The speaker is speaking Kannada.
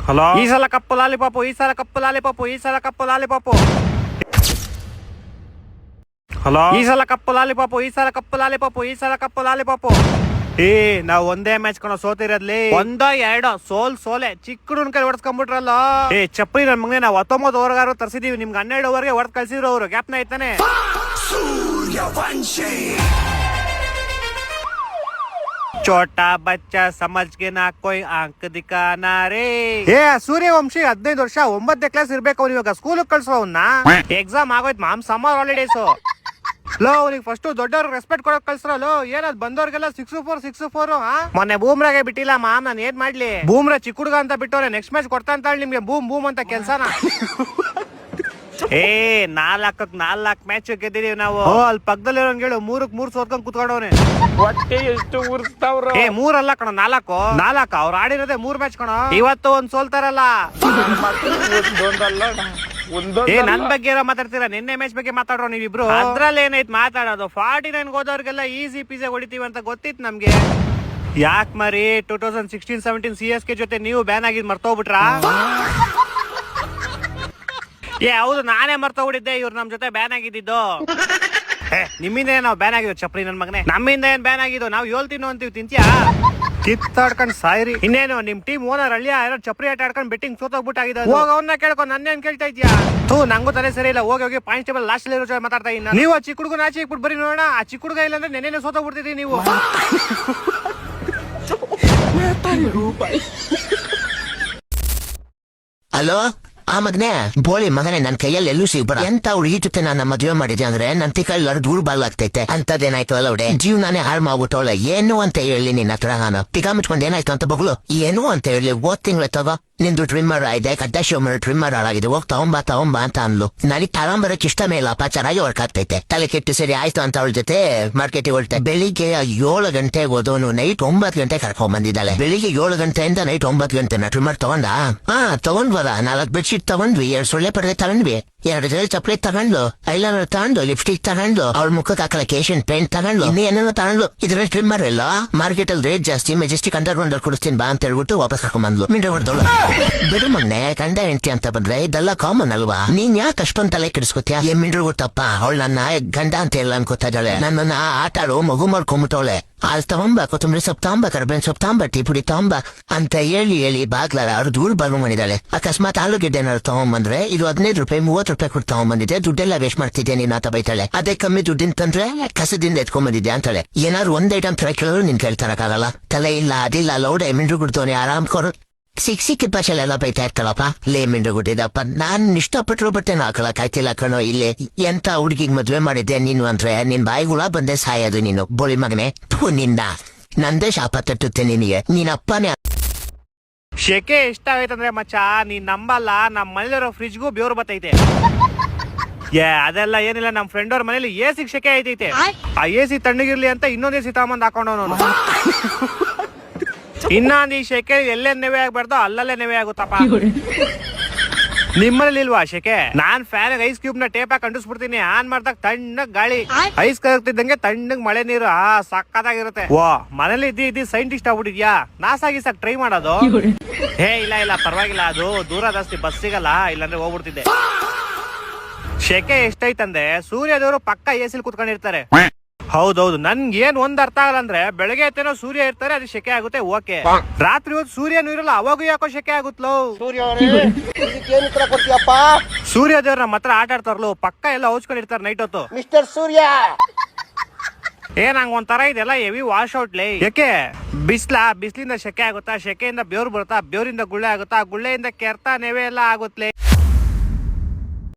ಹಲೋ, ಈ ಸಲ ಕಪ್ಪು ಲಾಲಿಪಾಪು, ಈ ಸಲ ಕಪ್ಪು ಲಾಲಿಪಾಪು, ಈ ಸಲ ಕಪ್ಪು ಲಾಲಿಪಾಪು. ಹಲೋ, ಈ ಸಲ ಕಪ್ಪು ಲಾಲಿಪಾಪು, ಈ ಸಲ ಕಪ್ಪು ಲಾಲಿಪಾಪು, ಈ ಸಲ ಕಪ್ಪು ಲಾಲಿಪಾಪು. ನಾವ್ ಒಂದೇ ಮ್ಯಾಚ್ ಕಣ ಸೋತಿರೋದ್ಲಿ, ಒಂದೋ ಎರಡೋ ಸೋಲೆ ಚಿಕ್ಕ ಹುಡುಗನ ಕೈ ಹೊಡ್ಸ್ಕೊಂಡ್ಬಿಟ್ರಲ್ಲ. ಚಪ್ಪಲಿ ನನ್ ಮಗನೇ, ನಾವು 19 ಓವರ್ಗಾರು ತರಿಸಿದೀವಿ, ನಿಮ್ಗೆ 12 ಓವರ್ಗೆ ಹೊಡೆದ್ ಕಳ್ಸಿದ್ರು ಅವ್ರು. ಗ್ಯಾಪ್ನ ಐತಾನೆ. ಚೋಟಾ ಬಚ್ಚಾ ಸಮಜ್ಗೆ ನಾ ಕೊಯ್ ಅಂಕ ದಿಕ್ಕಾನಾ ರೇ. ಸೂರ್ಯವಂಶಿ 15 ವರ್ಷ 9ನೇ ಕ್ಲಾಸ್ ಇರ್ಬೇಕು ಅವ್ನು. ಇವಾಗ ಸ್ಕೂಲ್ ಕಳ್ಸೋ ಅವ್ನ. ಎಕ್ಸಾಮ್ ಆಗೋಯ್ತು ಮಾಮ್, ಸಮ್ಮರ್ ಹಾಲಿಡೇಸ್. ಲೋ ಅವ್ನಿಗೆ ಫಸ್ಟ್ ದೊಡ್ಡವ್ರಿಗೆ ರೆಸ್ಪೆಕ್ಟ್ ಕೊಡೋಕ್ ಕಳ್ಸ್ರಲ್ಲೋ. ಏನದ್ ಬಂದವ್ರಿಗೆಲ್ಲ 6-4 ಮೊನ್ನೆ ಬೂಮ್ರಾಗೆ ಬಿಟ್ಟಿಲ್ಲ ಮಾಮ್, ನಾನು ಏನ್ ಮಾಡ್ಲಿ. ಬೂಮ್ರಾ ಚಿಕ್ಕ ಹುಡುಗ ಅಂತ ಬಿಟ್ಟವ್ರೆ, ನೆಕ್ಸ್ಟ್ ಮ್ಯಾಚ್ ಕೊಡ್ತಾ ಅಂತ ನಿಮ್ಗೆ ಬೂಮ್ ಅಂತ ಕೆಲ್ಸನ. 4 ಮ್ಯಾಚ್ ಗೆದ್ದಿದೀವಿ ನಾವು. ಅಲ್ಲಿ ಪಕ್ಕದಲ್ಲಿರೋ ಹೇಳು 3 ಸೋತ್ಕೊಂಡ್ ಕುತ್ಕೊಂಡವ್ರೆ. ಹೊಟ್ಟೆ ಎಷ್ಟು ಉರ್ಸ್ತಾವ್ರ. 3 ಅಲ್ಲ ಕಣ, 4 ಅವ್ರು ಆಡಿರೋದೇ 3 ಮ್ಯಾಚ್ ಕಣ. ಇವತ್ತು ಒಂದ್ ಸೋಲ್ತಾರಲ್ಲ. ನನ್ ಬಗ್ಗೆ ಏನೋ ಮಾತಾಡ್ತೀರಾ, ನಿನ್ನೆ ಮ್ಯಾಚ್ ಬಗ್ಗೆ ಮಾತಾಡ್ರೋ ನೀವಿಬ್ರು. ಅದ್ರಲ್ಲಿ ಏನೈತ್ ಮಾತಾಡೋದು. 49 ಹೋದವ್ರಿಗೆಲ್ಲ ಈಸಿ ಪಿಜೆ ಹೊಡಿತೀವಿ ಅಂತ ಗೊತ್ತಿತ್ತು ನಮ್ಗೆ. ಯಾಕ್ ಮರಿ 2016-17 CSK ಜೊತೆ ನೀವು ಬ್ಯಾನ್ ಆಗಿದ್ ಮರ್ತೋಗ್ಬಿಟ್ರಾ? ಹೌದು, ನಾನೇ ಮರ್ತೋಗ್ಬಿಟ್ಟಿದ್ದೆ ಇವ್ರು ನಮ್ ಜೊತೆ ಬ್ಯಾನ್ ಆಗಿದ್ದು. ನಿಮ್ಮಿಂದ ನಾವು ಬ್ಯಾನ್ ಆಗಿದ್ವು ಚಪ್ರಿ ನನ್ ಮಗನೇ. ನಮ್ಮಿಂದ ಏನ್ ಬ್ಯಾನ್ ಆಗಿದ್ದು, ನಾವು ಹೇಳ್ತೀನೋ ಅಂತೀವಿ, ತಿಂತ್ಯಾ ಕಿತ್ತಾಡ್ಕೊಂಡ್ ಸಾಯ್ರಿ. ಇನ್ನೇನು ನಿಮ್ ಟೀಮ್ ಓನರ್ ಅಳಿಯ ಯಾರೋ ಚಪ್ರಿ ಆಟ ಆಡ್ಕೊಂಡ್ ಬೆಟ್ಟಿಂಗ್ ಸೋತೋಗ್ಬಿಟ್ಟಾಗಿದೆ. ಹೋಗ ಅವ್ನ ಕೇಳ್ಕೊಂಡು ನನ್ನೇನ್ ಕೇಳ್ತಾ ಇದ್ಯಾ? ನಂಗೂ ತಲೆ ಸರಿ ಇಲ್ಲ. ಹೋಗಿ ಪಾಯಿಂಟ್ ಟೇಬಲ್ ಲಾಸ್ಟ್ ಅಲ್ಲಿ ಮಾತಾಡ್ತಾ ಇನ್ನ. ನೀವು ಆ ಚಿಕ್ಕ ಹುಡುಗನ ಆಚೆ ಇಕ್ಬಿಟ್ಟು ಬರೀ ನೋಡೋಣ. ಆ ಚಿಕ್ಕ ಹುಡುಗ ಇಲ್ಲ ಅಂದ್ರೆ ನೆನ್ನೆ ಸೋತೋಗ್ಬಿಡ್ತಿದೀವಿ ನೀವು. ಹಲೋ, ಮಗನೇ ಬೋಳಿ ಮಗನೇ, ನನ್ ಕೈಯಲ್ಲಿ ಎಲ್ಲೂ ಸಿಗ್ಬೇಡ. ಎಂತ ಹುಡುಗಿ ಜೊತೆ ನಾನು ಮದುವೆ ಮಾಡಿದೆ ಅಂದ್ರೆ ನನ್ ತಿಕ್ಕಲ್ಲಿ ದೂರ ಬಾಲ್ ಆಗ್ತೈತೆ. ಅಂತದೇನಾಯ್ತು ಅಲ್ಲ ಹುಡೆ, ಜೀವನಾನೇ ಹಾಳು ಮಾಡ್ಬಿಟ್ಟವಳೆ. ಏನು ಅಂತ ಹೇಳಿ ನಿನ್ನ ಹತ್ರ ನಾನು ಟಿಕಾ ಮುಚ್ಕೊಂಡು ಏನಾಯ್ತು ಅಂತ ಬಗ್ಲು. ಏನು ಅಂತ ಹೇಳಿ, 5 ತಿಂಗಳು ತಗೋ ನಿಂದು ಟ್ರಿಮ್ಮರ್ ಆಯ್ದೆ, ಕಡ್ಡಾಶಿವಮರ ಟ್ರಿಮ್ಮರ್ ಹಾಳಾಗಿದೆ, ಹೋಗ್ ತಗೊಂಬ ಅಂತ ಅನ್ಲು. ನನಗೆ ತಗೊಂಬರಕ್ ಇಷ್ಟ ಮೇಲಪ್ಪ, ಚೆನ್ನಾಗಿ ವರ್ಕ್ ಆಗ್ತೈತೆ. ತಲೆ ಕೆಟ್ಟು ಸರಿ ಆಯ್ತು ಅಂತ ಅವಳ ಜೊತೆ ಮಾರ್ಕೆಟಿಗೆ ಹೊರಟೆ. ಬೆಳಿಗ್ಗೆ 7 ಗಂಟೆಗೆ ಹೋದವನು ನೈಟ್ 9 ಗಂಟೆ ಕರ್ಕೊಂಡ್ ಬಂದಿದ್ದಾಳೆ. ಬೆಳಿಗ್ಗೆ 7 ಗಂಟೆಯಿಂದ ನೈಟ್ 9 ಗಂಟೆನ ಟ್ರಿಮ್ಮರ್ ತಗೊಂಡ. ತಗೊಂಡ್ವರ 4 ಬೆಡ್ಶೀಟ್ ತಗೊಂಡ್ವಿ, 2 ಸೊಳ್ಳೆ ಪರದೆ ತಗೊಂಡ್ವಿ, 2 ಜೊತೆ ಚಪ್ಪಲಿ ತಗೊಂಡ್ಲು, ಐಲೈನರ್ ತಗೊಂಡು, ಲಿಪ್ಸ್ಟಿಕ್ ತಗೊಂಡು, ಅವ್ಳ ಮುಖಕ್ಕೆ ಹಾಕಲ ಕೇಶನ್ ಪೇಂಟ್ ತಗೊಂಡ್ಲು, ಇನ್ನೇನೇನೋ ತಗೊಂಡ್ಲು. ಇದ್ರ ಟ್ರಿಮ್ಮರ್ ಎಲ್ಲ ಮಾರ್ಕೆಟ್ ಅಲ್ಲಿ ರೇಟ್ ಜಾಸ್ತಿ, ಮೆಜೆಸ್ಟಿಕ್ ಅಂಡರ್ಗ್ರೌಂಡ್ ಅಲ್ಲಿ ಕೊಡಿಸ್ತೀನಿ ಬಾ ಅಂತ ಹೇಳ್ಬಿಟ್ಟು ವಾಪಸ್ ಕರ್ಕೊಂಡ್ ಬಂದ್ಲು. ಮಿಂಡ್ರೆ ಹೊಡೆದವಳು. ಬಿಡು ಮಗ್ನೆ, ಗಂಡ ಹೆಂಡತಿ ಅಂತ ಬಂದ್ರೆ ಇದೆಲ್ಲ ಕಾಮನ್ ಅಲ್ವಾ? ನೀನ್ ಯಾಕೆ ಅಷ್ಟೊಂದ್ ತಲೆ ಕೆಡಿಸ್ಕೊತ್ಯಾ? ಮಿಂಡ್ರು ಗೊತ್ತಪ್ಪ, ಅವಳು ನನ್ನ ಗಂಡ ಅಂತ ಎಲ್ಲ ಅನ್ಕೋತಾ ಇದ್ದಾಳೆ. ನನ್ನನ್ನ ಆಟ ಆಡೋ ಮಗು ಮಾಡ್ಕೊಂಬಿಟ್ಟವಳೆ. ಹಾಲ್ ತಗೊಂಬ, ಕೊತ್ತಂಬರಿ ಸೊಪ್ಪು ತಗೊಂಬ, ಕರ್ಬೇವಿನ ಸೊಪ್ಪು ತಗೊಂಬ, ಟೀ ಪುಡಿ ತಗೊಂಬ ಅಂತ ಹೇಳಿ ಬಾಗ್ಲಾರ ಅವ್ರು ದೂರ ಬಂದು ಮಾಡಿದಾಳೆ. ಅಕಸ್ಮಾತ್ ಆಲೂಗೆಡ್ಡೆ ಏನಾದ್ರು ತಗೊಂಬಂದ್ರೆ ಇದು 15 ರೂಪಾಯಿ 30 ರೂಪಾಯಿ ಕೊಟ್ಟು ತಗೊಂಬಂದಿದ್ದೆ, ದುಡ್ಡೆಲ್ಲ ವೇಸ್ಟ್ ಮಾಡ್ತಿದ್ದೆ ನೀನ್ ಅಂತ ಬೈತಾಳೆ. ಅದೇ ಕಮ್ಮಿ ದುಡ್ಡಿನ ತಂದ್ರೆ ಕಸದಿಂದ ಎತ್ಕೊಂಡ್ಬಂದಿದ್ದೆ ಅಂತಾಳೆ. ಏನಾದ್ರು ಒಂದ್ ಐಟಮ್ ತರ ಕೇಳೋರು ನಿನ್ ಕೇಳ್ತಾರಕ್ಕಾಗಲ್ಲ. ತಲೆ ಇಲ್ಲ ಅದಿಲ್ಲ ಲೌಡೆ ಮಿಂಡ್ರು ಗುಡ್ತವನೆ ಆರಾಮ್ ಕೊಡು. ಸಿಕ್ಕಿದ ಭಾಷೆಲೆಲ್ಲ ಬೈತಾ ಇರ್ತಾಳಪ್ಪ. ಲೇ ಮಿಂಡ್ರು ಗುಡ್ಡಿದಪ್ಪ, ನಾನ್ ಇಷ್ಟಪಟ್ಟರು ಬಟ್ಟೆನ ಹಾಕಳಕ್ ಆಯ್ತಿಲ್ಲ ಕಣೋ. ಇಲ್ಲಿ ಎಂತ ಹುಡುಗಿಗ್ ಮದ್ವೆ ಮಾಡಿದ್ದೆ ನೀನು ಅಂದ್ರೆ ನಿನ್ ಬಾಯಿಗುಳ ಬಂದೆ ಸಾಯೋದು ನೀನು ಬೋಳಿ ಮಗನೆ. ನಿನ್ನ ನಂದೇ ಶಾಪ ತಟ್ಟುತ್ತೆ ನಿನಗೆ, ನೀನಪ್ಪನೇ. ಶೆಕೆ ಇಷ್ಟ ಆಗೈತಂದ್ರೆ ಮಚ್ಚ ನೀನ್ ನಂಬಲ್ಲ, ನಮ್ ಮನೇಲಿರೋ ಫ್ರಿಜ್ಗೂ ಬೆವ್ರು ಬತ್ತೈತೆ. ಅದೆಲ್ಲ ಏನಿಲ್ಲ, ನಮ್ ಫ್ರೆಂಡ್ ಅವ್ರ ಮನೇಲಿ AC ಶೆಕೆ ಐತೈತೆ. ಆ AC ತಣ್ಣಗಿರ್ಲಿ ಅಂತ ಇನ್ನೊಂದ್ AC ತಗೊಂಬಂದ್ ಹಾಕೊಂಡವನು. ಇನ್ನೊಂದ್ ಈ ಶೆಕೆ ಎಲ್ಲೇ ನೆವೆ ಆಗ್ಬಾರ್ದು ಅಲ್ಲಲ್ಲೇ ನೆವೆ ಆಗುತ್ತಪ್ಪ. ನಿಮ್ಮಲ್ಲಿ ಇಲ್ವಾ ಶೆಕೆ? ನಾನ್ ಫ್ಯಾನ್ ಐಸ್ ಕ್ಯೂಬ್ ನ ಟೇಪ್ ಹಾಕಿ ಅಂಟಿಸ್ಬಿಡ್ತೀನಿ. ಆನ್ ಮಾಡ್ದಾಗ ತಣ್ಣಗ್ ಗಾಳಿ, ಐಸ್ ಕರಗ್ತಿದ್ದಂಗೆ ತಣ್ಣಗ್ ಮಳೆ ನೀರು. ಸಕ್ಕತ್ತಾಗಿರುತ್ತೆ. ಮನೇಲಿ ಇದ್ದಿ ಸೈಂಟಿಸ್ಟ್ ಆಗ್ಬಿಟ್ಟಿದ್ಯಾ? ನಾಸಾಗಿಸಾಕ್ ಟ್ರೈ ಮಾಡೋದು? ಇಲ್ಲ ಪರವಾಗಿಲ್ಲ, ಅದು ದೂರ ಜಾಸ್ತಿ ಬಸ್ ಸಿಗಲ್ಲ, ಇಲ್ಲಾಂದ್ರೆ ಹೋಗ್ಬಿಡ್ತಿದ್ದೆ. ಶೆಕೆ ಎಷ್ಟೈತಂದ್ರೆ ಸೂರ್ಯದವರು ಪಕ್ಕ AC ಕುತ್ಕೊಂಡಿರ್ತಾರೆ. ಹೌದೌದು, ನನ್ಗೆ ಏನ್ ಒಂದ್ ಅರ್ಥ ಆಗಲ್ಲ ಅಂದ್ರೆ, ಬೆಳಗ್ಗೆ ಎತ್ತೇನೋ ಸೂರ್ಯ ಇರ್ತಾರೆ, ಅದು ಶೆಕೆ ಆಗುತ್ತೆ, ಓಕೆ. ರಾತ್ರಿ ಹೊತ್ತು ಸೂರ್ಯನೂ ಇರಲ್ಲ, ಅವಾಗೂ ಯಾಕೋ ಶೆಕೆ ಆಗುತ್ತಲೋ. ಸೂರ್ಯ ದೇವ್ರ ನಮ್ಮ ಹತ್ರ ಆಟ ಆಡ್ತಾರಲ್ಲ, ಪಕ್ಕ ಎಲ್ಲ ಹೌಚ್ಕೊಂಡಿರ್ತಾರೆ ನೈಟ್ ಹೊತ್ತು. ಮಿಸ್ಟರ್ ಸೂರ್ಯ ಹಂಗ ಒಂಥರ ಇದೆಲ್ಲ ಹೆವಿ ವಾಶ್ ಔಟ್ ಲೇ. ಯಾಕೆ? ಬಿಸ್ಲಿಂದ ಶೆಕೆ ಆಗುತ್ತಾ, ಶೆಕೆಯಿಂದ ಬೆವ್ರು ಬರುತ್ತಾ, ಬೆವರಿಂದ ಗುಳ್ಳೆ ಆಗುತ್ತಾ, ಗುಳ್ಳೆಯಿಂದ ಕೆರ್ತಾ ನೆವೆ ಎಲ್ಲ ಆಗುತ್ತಲೇ.